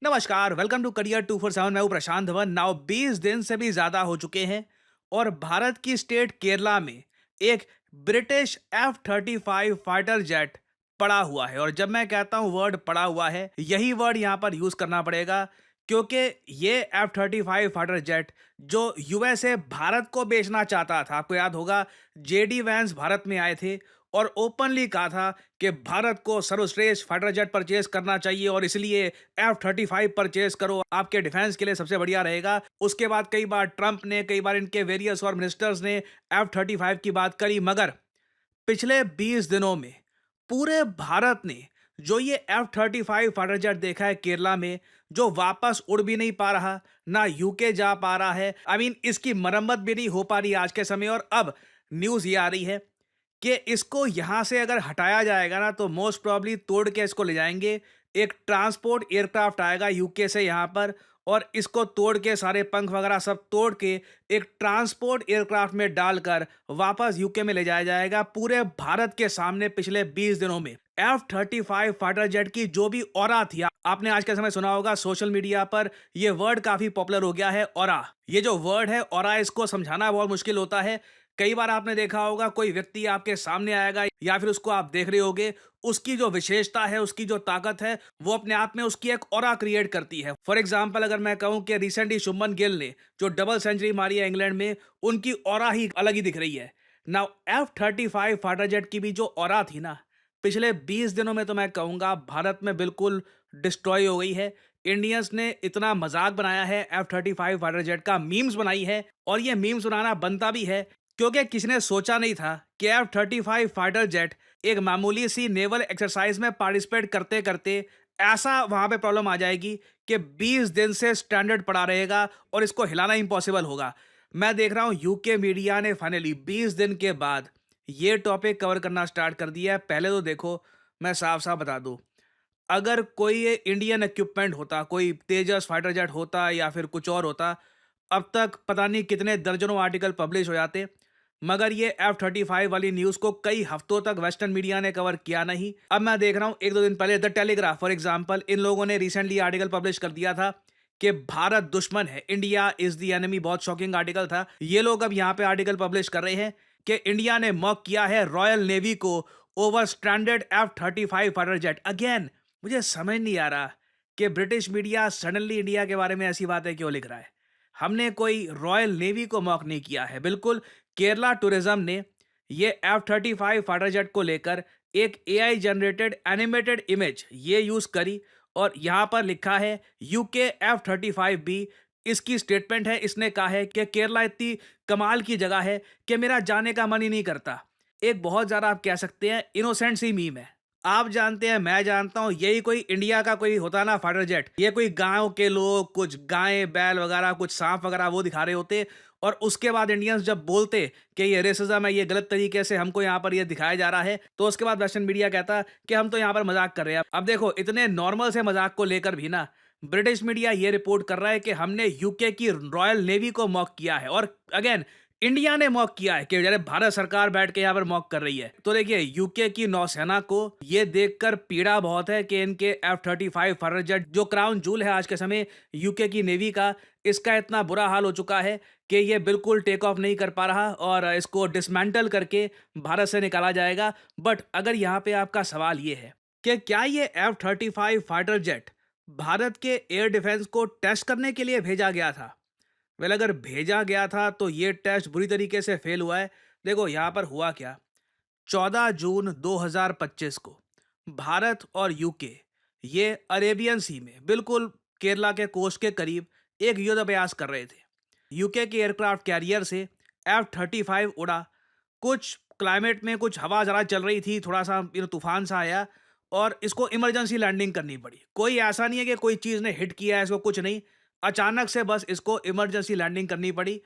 नमस्कार, welcome to career 247। मैं हूं प्रशांत धवन। नाउ 20 दिन से भी ज्यादा हो चुके हैं और भारत की स्टेट केरला में एक ब्रिटिश F-35 फाइटर जेट पड़ा हुआ है। और जब मैं कहता हूं वर्ड पड़ा हुआ है, यही वर्ड यहां पर यूज करना पड़ेगा, क्योंकि ये F-35 फाइटर जेट जो यूएसए भारत को बेचना चाहता था, आपको याद होगा जेडी वैंस भारत में आए थे और ओपनली कहा था कि भारत को सर्वश्रेष्ठ फाइटर जेट परचेज करना चाहिए और इसलिए F-35 परचेज करो, आपके डिफेंस के लिए सबसे बढ़िया रहेगा। उसके बाद कई बार ट्रंप ने, कई बार इनके वेरियस और मिनिस्टर्स ने F-35 की बात करी, मगर पिछले 20 दिनों में पूरे भारत ने जो ये F-35 फाइटर जेट देखा है केरला में, जो वापस उड़ भी नहीं पा रहा, ना यूके जा पा रहा है, इसकी मरम्मत भी नहीं हो पा रही आज के समय। और अब न्यूज़ ये आ रही है कि इसको यहां से अगर हटाया जाएगा ना, तो मोस्ट प्रॉब्ली तोड़ के इसको ले जाएंगे। एक ट्रांसपोर्ट एयरक्राफ्ट आएगा यूके से यहां पर और इसको तोड़ के, सारे पंख वगैरह सब तोड़ के, एक ट्रांसपोर्ट एयरक्राफ्ट में डालकर वापस यूके में ले जाया जाएगा। पूरे भारत के सामने पिछले 20 दिनों में F-35 फाइटर जेट की जो भी ऑरा थी, आपने आज के समय सुना होगा सोशल मीडिया पर, यह वर्ड काफी पॉपुलर हो गया है, ऑरा। ये जो वर्ड है ऑरा, इसको समझाना बहुत मुश्किल होता है। कई बार आपने देखा होगा कोई व्यक्ति आपके सामने आएगा या फिर उसको आप देख रहे होगे, उसकी जो विशेषता है, उसकी जो ताकत है, वो अपने आप में उसकी एक ऑरा क्रिएट करती है। फॉर एग्जांपल अगर मैं कहूं कि रिसेंटली शुभमन गिल ने जो डबल सेंचुरी मारी है इंग्लैंड में, उनकी ऑरा ही अलग ही दिख रही है। नाउ F-35 फाइटर जेट की भी जो ऑरा थी ना, पिछले 20 दिनों में तो मैं कहूंगा भारत में बिल्कुल डिस्ट्रॉय हो गई है। इंडियंस ने इतना मजाक बनाया है F-35 फाइटर जेट का, मीम्स बनाई है, और ये मीम्स बनाना बनता भी है, क्योंकि किसी ने सोचा नहीं था कि F-35 फाइटर जेट एक मामूली सी नेवल एक्सरसाइज में पार्टिसिपेट करते करते ऐसा वहां पे प्रॉब्लम आ जाएगी कि 20 दिन से स्टैंडर्ड पड़ा रहेगा और इसको हिलाना इम्पॉसिबल होगा। मैं देख रहा हूं यूके मीडिया ने फाइनली 20 दिन के बाद ये टॉपिक कवर करना स्टार्ट कर दिया है। पहले तो देखो, मैं साफ साफ बता दूं, अगर कोई ये इंडियन इक्विपमेंट होता, कोई तेजस फाइटर जेट होता या फिर कुछ और होता, अब तक पता नहीं कितने दर्जनों आर्टिकल पब्लिश हो जाते। मगर ये F-35 वाली न्यूज़ को कई हफ्तों तक वेस्टर्न मीडिया ने कवर किया नहीं। अब मैं देख रहा हूँ एक दो दिन पहले द टेलीग्राफ फॉर एग्जांपल, इन लोगों ने रिसेंटली आर्टिकल पब्लिश कर दिया था कि भारत दुश्मन है, इंडिया इज द एनिमी। बहुत शॉकिंग आर्टिकल था। ये लोग अब यहाँ पे आर्टिकल पब्लिश कर रहे हैं कि इंडिया ने मॉक किया है रॉयल नेवी को over stranded F-35 fighter jet. Again मुझे समझ नहीं आ रहा कि ब्रिटिश मीडिया सडनली इंडिया के बारे में ऐसी बातें क्यों लिख रहा है। हमने कोई रॉयल नेवी को मॉक नहीं किया है, बिल्कुल। केरला टूरिज्म ने ये F-35 फाइटर जेट को लेकर एक एआई जनरेटेड एनिमेटेड इमेज ये यूज करी और यहां पर लिखा है यूके F-35B। इसकी स्टेटमेंट है, इसने कहा है कि केरला इतनी कमाल की जगह है कि मेरा जाने का मन ही नहीं करता। एक बहुत ज्यादा आप कह सकते हैं इनोसेंट सी मीम है। आप जानते हैं, मैं जानता हूं, यही कोई इंडिया का कोई होता ना फाइटर जेट, ये कोई गांव के लोग कुछ गायें बैल वगैरह कुछ सांप वगैरह वो दिखा रहे होते, और उसके बाद इंडियंस जब बोलते कि ये रेसिज्म है, ये गलत तरीके से हमको यहाँ पर ये दिखाया जा रहा है, तो उसके बाद वेस्टर्न मीडिया कहता कि हम तो यहाँ पर मजाक कर रहे हैं। अब देखो, इतने नॉर्मल से मजाक को लेकर भी ना ब्रिटिश मीडिया ये रिपोर्ट कर रहा है कि हमने यूके की रॉयल नेवी को मॉक किया है। और अगेन इंडिया ने मॉक किया है कि जब भारत सरकार बैठ के यहाँ पर मॉक कर रही है। तो देखिए, यूके की नौसेना को ये देखकर पीड़ा बहुत है कि इनके F-35 फाइटर जेट जो क्राउन जूल है आज के समय यूके की नेवी का, इसका इतना बुरा हाल हो चुका है कि ये बिल्कुल टेक ऑफ नहीं कर पा रहा और इसको डिसमेंटल करके भारत से निकाला जाएगा। बट अगर यहाँ पे आपका सवाल ये है कि क्या ये F-35 फाइटर जेट भारत के एयर डिफेंस को टेस्ट करने के लिए भेजा गया था? वेल, अगर भेजा गया था तो ये टेस्ट बुरी तरीके से फेल हुआ है। देखो यहाँ पर हुआ क्या, 14 जून 2025 को भारत और यूके ये अरेबियन सी में बिल्कुल केरला के कोस्ट के करीब एक युद्ध अभ्यास कर रहे थे। यूके के एयरक्राफ्ट कैरियर से F-35 उड़ा। कुछ क्लाइमेट में कुछ हवा जरा चल रही थी, थोड़ा सा तूफान सा आया और इसको इमरजेंसी लैंडिंग करनी पड़ी। कोई ऐसा नहीं है कि कोई चीज़ ने हिट किया है इसको, कुछ नहीं, अचानक से बस इसको इमरजेंसी लैंडिंग करनी पड़ी।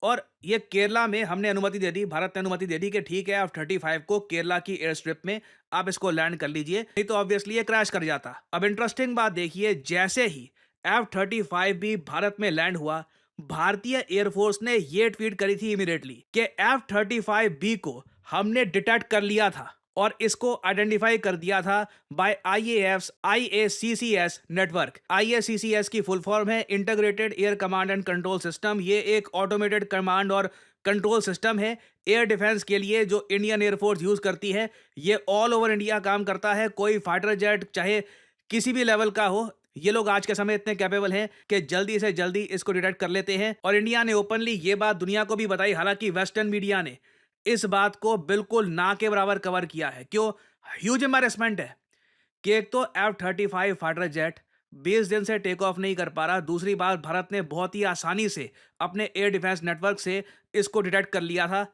और ये केरला में हमने अनुमति दे दी, भारत ने अनुमति दे दी कि ठीक है F-35 को केरला की एयर स्ट्रिप में आप इसको लैंड कर लीजिए, नहीं तो ऑब्वियसली ये क्रैश कर जाता। अब इंटरेस्टिंग बात देखिए, जैसे ही F-35 भी भारत में लैंड हुआ, भारतीय एयरफोर्स ने ये ट्वीट करी थी इमीडिएटली कि F-35B को हमने डिटेक्ट कर लिया था और इसको आइडेंटिफाई कर दिया था बाय IACCS नेटवर्क। IACCS की फुल फॉर्म है integrated air command and control system. ये एक ऑटोमेटेड कमांड और कंट्रोल सिस्टम है एयर डिफेंस के लिए जो इंडियन एयरफोर्स यूज करती है। ये ऑल ओवर इंडिया काम करता है। कोई फाइटर जेट चाहे किसी भी लेवल का हो, ये लोग आज के समय इतने कैपेबल हैं कि जल्दी से जल्दी इसको डिटेक्ट कर लेते हैं। और इंडिया ने ओपनली ये बात दुनिया को भी बताई, हालांकि वेस्टर्न मीडिया ने इस बात को बिल्कुल ना के बराबर कवर किया है। क्यों? ह्यूज एम्बैरेसमेंट है कि एक तो F-35 फाइटर जेट 20 दिन से टेक ऑफ नहीं कर पा रहा। दूसरी बात, भारत ने बहुत ही आसानी से अपने एयर डिफेंस नेटवर्क से इसको डिटेक्ट कर लिया था।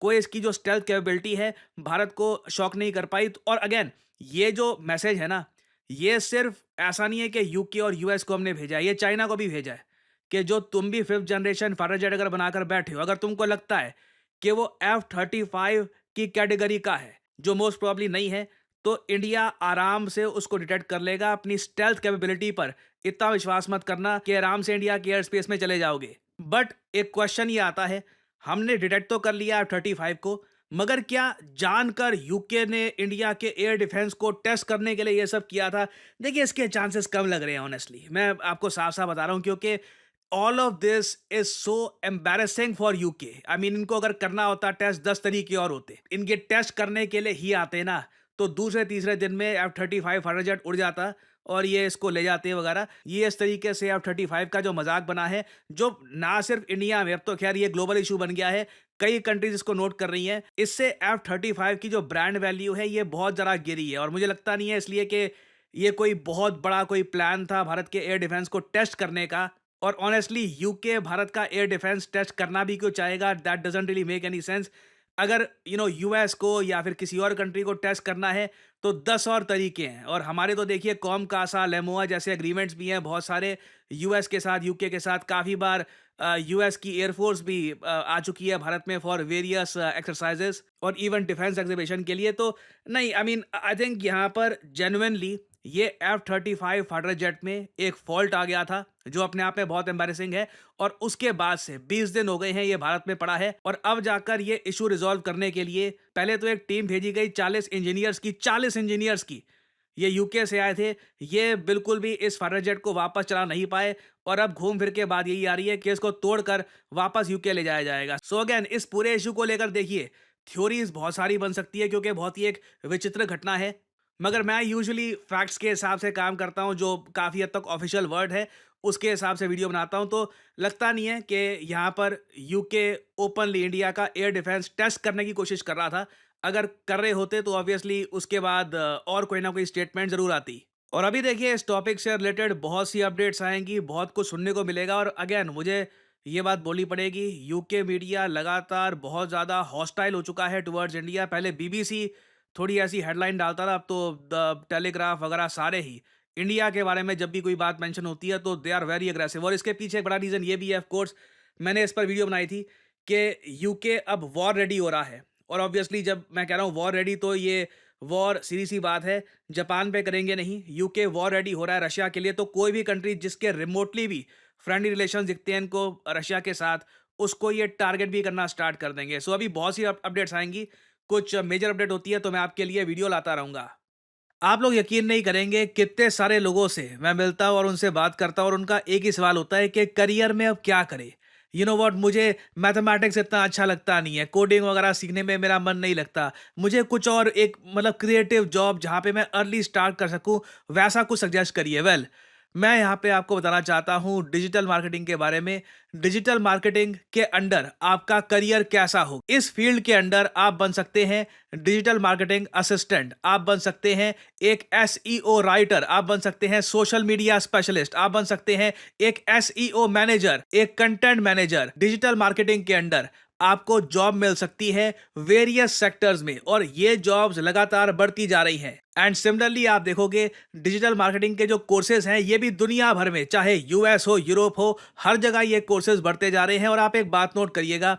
कोई इसकी जो स्टेल्थ कैपेबिलिटी है भारत को शॉक नहीं कर पाई। और अगेन ये जो मैसेज है ना, ये सिर्फ ऐसा नहीं है कि यूके और यूएस को हमने भेजा है, ये चाइना को भी भेजा है कि जो तुम भी 5th जनरेशन फाइटर जेट अगर बनाकर बैठे हो, अगर तुमको लगता है कि वो F-35 की कैटेगरी का है, जो मोस्ट प्रोबेबली नहीं है, तो इंडिया आराम से उसको डिटेक्ट कर लेगा। अपनी स्टेल्थ कैपेबिलिटी पर इतना विश्वास मत करना कि आराम से इंडिया के एयर स्पेस में चले जाओगे। बट एक क्वेश्चन ये आता है, हमने डिटेक्ट तो कर लिया F-35 को, मगर क्या जानकर यूके ने इंडिया के एयर डिफेंस को टेस्ट करने के लिए ये सब किया था? देखिए, इसके चांसेस कम लग रहे हैं ऑनेस्टली। मैं आपको साफ साफ बता रहा हूँ, क्योंकि all of this is so embarrassing for UK. I mean, इनको अगर करना होता टेस्ट 10 तरीके और होते। इनके टेस्ट करने के लिए ही आते ना, तो दूसरे तीसरे दिन में F-35 फाइटर जेट उड़ जाता और ये इसको ले जाते वगैरह। ये इस तरीके से F-35 का जो मजाक बना है, जो ना सिर्फ इंडिया में, अब तो खैर ये ग्लोबल इशू बन गया है, कई कंट्रीज इसको नोट कर रही हैं। इससे F-35 की जो ब्रांड वैल्यू है ये बहुत ज़रा गिरी है। और मुझे लगता नहीं है इसलिए कि ये कोई बहुत बड़ा कोई प्लान था भारत के एयर डिफेंस को टेस्ट करने का। और ऑनेस्टली यूके भारत का एयर डिफेंस टेस्ट करना भी क्यों चाहेगा? That doesn't really make any sense. अगर यूएस को या फिर किसी और कंट्री को टेस्ट करना है तो 10 और तरीके हैं। और हमारे तो देखिए कॉम कासा लेमोआ जैसे एग्रीमेंट्स भी हैं बहुत सारे यूएस के साथ, यूके के साथ। काफ़ी बार यूएस की एयरफोर्स भी आ चुकी है भारत में फॉर वेरियस एक्सरसाइजेस और इवन डिफेंस एग्जीबिशन के लिए। तो नहीं, आई मीन आई थिंक यहाँ पर जेन्युइनली ये F-35 फाइटर जेट में एक फॉल्ट आ गया था, जो अपने आप में बहुत एम्बैरेसिंग है। और उसके बाद से 20 दिन हो गए हैं ये भारत में पड़ा है। और अब जाकर ये इशू रिजॉल्व करने के लिए पहले तो एक टीम भेजी गई 40 इंजीनियर्स की। ये यूके से आए थे। ये बिल्कुल भी इस फाइटर जेट को वापस चला नहीं पाए। और अब घूम फिर के बाद यही आ रही है कि इसको तोड़कर वापस यूके ले जाया जाएगा। सो अगेन इस पूरे इशू को लेकर देखिए थ्योरीज बहुत सारी बन सकती है, क्योंकि बहुत ही एक विचित्र घटना है। मगर मैं यूजुअली फैक्ट्स के हिसाब से काम करता हूं, जो काफ़ी हद तक ऑफिशियल वर्ड है उसके हिसाब से वीडियो बनाता हूं। तो लगता नहीं है कि यहाँ पर यूके ओपनली इंडिया का एयर डिफेंस टेस्ट करने की कोशिश कर रहा था। अगर कर रहे होते तो ऑब्वियसली उसके बाद और कोई ना कोई स्टेटमेंट ज़रूर आती। और अभी देखिए इस टॉपिक से रिलेटेड बहुत सी अपडेट्स आएंगी, बहुत कुछ सुनने को मिलेगा। और अगेन मुझे ये बात बोलनी पड़ेगी, यूके मीडिया लगातार बहुत ज़्यादा हॉस्टाइल हो चुका है टुवर्ड्स इंडिया। पहले बीबीसी थोड़ी ऐसी हेडलाइन डालता था, अब तो द टेलीग्राफ वगैरह सारे ही इंडिया के बारे में जब भी कोई बात मेंशन होती है तो दे आर वेरी अग्रेसिव। और इसके पीछे एक बड़ा रीज़न ये भी है, ऑफ कोर्स मैंने इस पर वीडियो बनाई थी कि यूके अब वॉर रेडी हो रहा है। और ऑब्वियसली जब मैं कह रहा हूँ वॉर रेडी, तो ये वॉर सीधी सी बात है, जापान पे करेंगे नहीं। यूके वॉर रेडी हो रहा है रशिया के लिए। तो कोई भी कंट्री जिसके रिमोटली भी फ्रेंडली रिलेशन दिखते हैं इनको रशिया के साथ, उसको ये टारगेट भी करना स्टार्ट कर देंगे। सो अभी बहुत सी अपडेट्स आएंगी, कुछ मेजर अपडेट होती है तो मैं आपके लिए वीडियो लाता रहूँगा। आप लोग यकीन नहीं करेंगे कितने सारे लोगों से मैं मिलता हूँ और उनसे बात करता हूँ और उनका एक ही सवाल होता है कि करियर में अब क्या करें। यू नो व्हाट, मुझे मैथमेटिक्स इतना अच्छा लगता नहीं है, कोडिंग वगैरह सीखने में मेरा मन नहीं लगता, मुझे कुछ और एक मतलब क्रिएटिव जॉब जहाँ पे मैं अर्ली स्टार्ट कर सकूँ वैसा कुछ सजेस्ट करिए। वेल, मैं यहाँ पे आपको बताना चाहता हूँ डिजिटल मार्केटिंग के बारे में। डिजिटल मार्केटिंग के अंडर आपका करियर कैसा हो, इस फील्ड के अंडर आप बन सकते हैं डिजिटल मार्केटिंग असिस्टेंट, आप बन सकते हैं एक एसईओ राइटर, आप बन सकते हैं सोशल मीडिया स्पेशलिस्ट, आप बन सकते हैं एक एसईओ मैनेजर, एक कंटेंट मैनेजर। डिजिटल मार्केटिंग के अंडर आपको जॉब मिल सकती है वेरियस सेक्टर्स में और ये जॉब्स लगातार बढ़ती जा रही हैं। एंड सिमिलरली आप देखोगे डिजिटल मार्केटिंग के जो कोर्सेज हैं ये भी दुनिया भर में, चाहे यूएस हो, यूरोप हो, हर जगह ये कोर्सेज बढ़ते जा रहे हैं। और आप एक बात नोट करिएगा,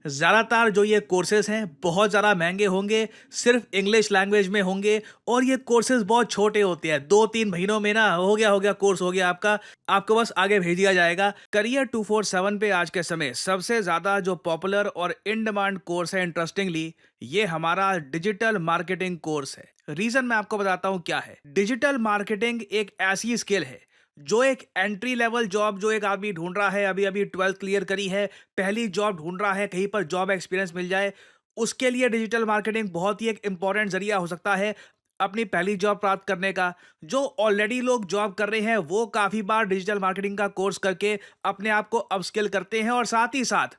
ज़्यादातर जो ये कोर्सेज़ हैं बहुत ज़्यादा महँगे होंगे, सिर्फ़ इंग्लिश लैंग्वेज में होंगे और ये कोर्सेज़ बहुत छोटे होते हैं। 2-3 महीनों में ना हो गया कोर्स हो गया आपका, आपको बस आगे भेज दिया जाएगा। करियर 247 पे आज के समय सबसे ज़्यादा जो पॉपुलर और इन डिमांड कोर्स है इंटरेस्टिंगली, ये हमारा डिजिटल मार्केटिंग कोर्स है। रीज़न मैं आपको बताता हूँ क्या है। डिजिटल मार्केटिंग एक ऐसी स्किल है जो एक एंट्री लेवल जॉब जो एक आदमी ढूंढ रहा है, अभी अभी 12th क्लियर करी है, पहली जॉब ढूंढ रहा है, कहीं पर जॉब एक्सपीरियंस मिल जाए, उसके लिए डिजिटल मार्केटिंग बहुत ही एक इंपॉर्टेंट जरिया हो सकता है अपनी पहली जॉब प्राप्त करने का। जो ऑलरेडी लोग जॉब कर रहे हैं वो काफ़ी बार डिजिटल मार्केटिंग का कोर्स करके अपने आप को अपस्किल करते हैं, और साथ ही साथ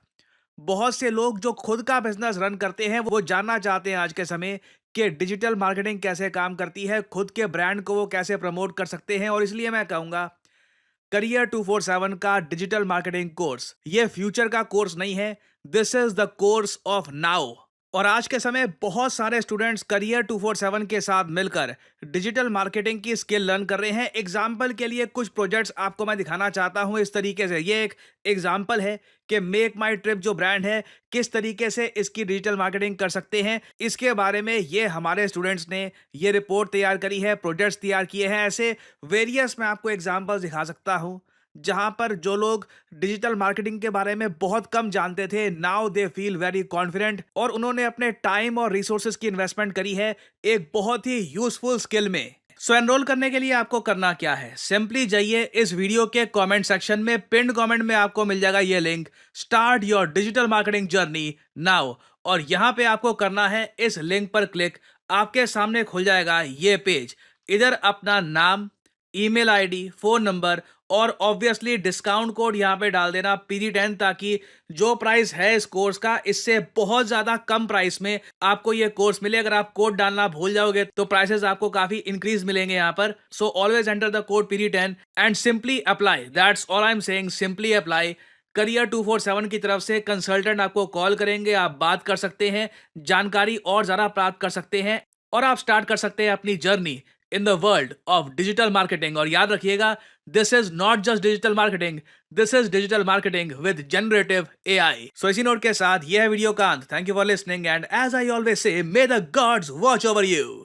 बहुत से लोग जो खुद का बिजनेस रन करते हैं वो जानना चाहते हैं आज के समय कि डिजिटल मार्केटिंग कैसे काम करती है, खुद के ब्रांड को वो कैसे प्रमोट कर सकते हैं। और इसलिए मैं कहूँगा करियर 247 का डिजिटल मार्केटिंग कोर्स ये फ्यूचर का कोर्स नहीं है, this is the course of now. और आज के समय बहुत सारे स्टूडेंट्स करियर 247 के साथ मिलकर डिजिटल मार्केटिंग की स्किल लर्न कर रहे हैं। एग्जाम्पल के लिए कुछ प्रोजेक्ट्स आपको मैं दिखाना चाहता हूं इस तरीके से। ये एक एग्जाम्पल है कि मेक माई ट्रिप जो ब्रांड है किस तरीके से इसकी डिजिटल मार्केटिंग कर सकते हैं, इसके बारे में ये हमारे स्टूडेंट्स ने ये रिपोर्ट तैयार करी है, प्रोजेक्ट्स तैयार किए हैं। ऐसे वेरियस मैं आपको एग्जाम्पल्स दिखा सकता हूं जहां पर जो लोग डिजिटल मार्केटिंग के बारे में बहुत कम जानते थे, now they feel very confident, और उन्होंने अपने टाइम और रिसोर्सेज की इन्वेस्टमेंट करी है एक बहुत ही यूजफुल स्किल में। सो एनरोल करने के लिए आपको करना क्या है, सिंपली जाइए इस वीडियो के कमेंट सेक्शन में, पिन कमेंट में आपको मिल जाएगा ये link, start your digital marketing journey now, और यहां पे आपको करना है इस लिंक पर क्लिक। आपके सामने खुल जाएगा ये पेज। इधर अपना नाम, ईमेल आईडी, फोन नंबर और ऑब्वियसली डिस्काउंट कोड यहाँ पे डाल देना PD10, ताकि जो प्राइस है इस कोर्स का इससे बहुत ज्यादा कम प्राइस में आपको ये कोर्स मिले। अगर आप कोड डालना भूल जाओगे तो प्राइसेस आपको काफी इंक्रीज मिलेंगे यहाँ पर। So always enter the code PD10 and simply apply, that's all I am saying, simply apply. Career 247 की तरफ से कंसल्टेंट आपको कॉल करेंगे, आप बात कर सकते हैं, जानकारी और ज्यादा प्राप्त कर सकते हैं और आप स्टार्ट कर सकते हैं अपनी journey in the world of digital marketing. और याद रखिएगा, this is not just digital marketing, this is digital marketing with generative AI। So इसी नोट के साथ यह है वीडियो का अंत। Thank you for listening and as I always say, may the gods watch over you.